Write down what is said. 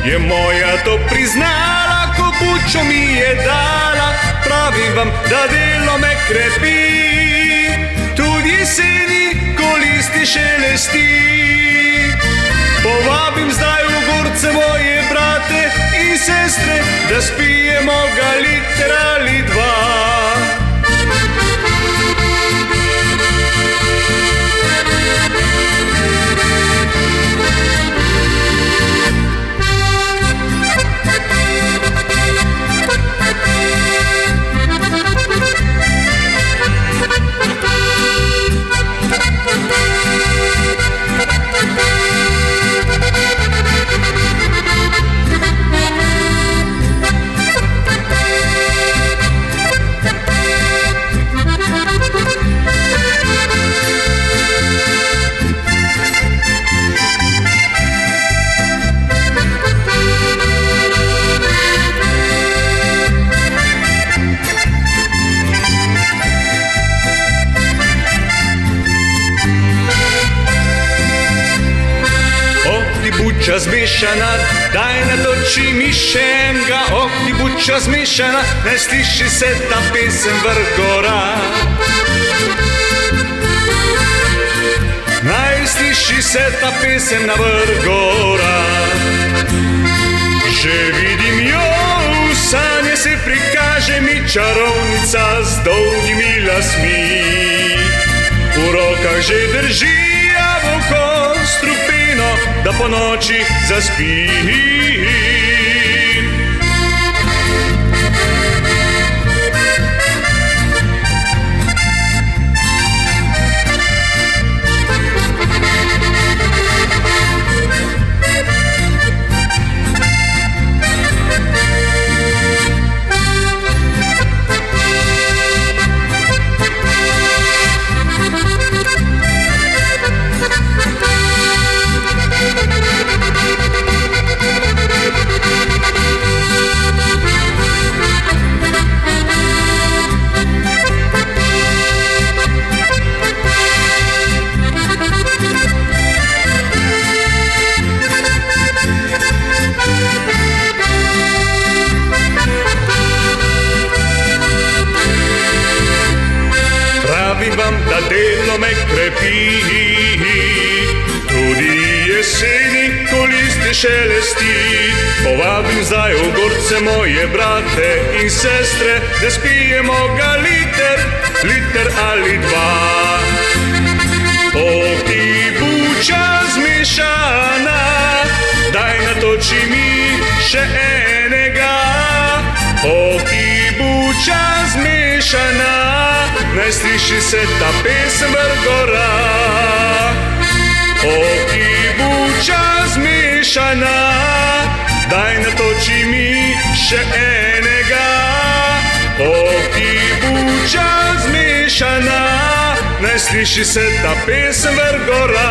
je moja to priznala, ko bučo mi je dala. Pravim vam, da delo me krepi, tudi jeseni, ko listi šelesti. Povabim zdaj v Gorce moje brate in sestre, da spijemo ga liter ali dva. Buča zmešana, daj natoči mi še enega. Oh, ti buča zmešana, naj sliši se ta pesem vrh gora. Naj sliši se ta pesem na vrh gora. Že vidim jo, v sanje se prikaže mi čarovnica z dolgimi lasmi. V rokah že drži jabolko strupeno, da po noči zaspim. Vam, da delo me krepi, tudi jeseni, ko liste šelesti. Povabim zdaj v Gorce moje brate in sestre, da spijemo ga liter ali dva. Oh, ti buča zmešana, daj natoči mi še enega. Oh, ti buča zmešana, naj sliši se ta pesem vrh gora. Oh, ti buča zmešana, daj natoči mi še enega. Oh, ti buča zmešana, naj sliši se ta pesem vrh gora.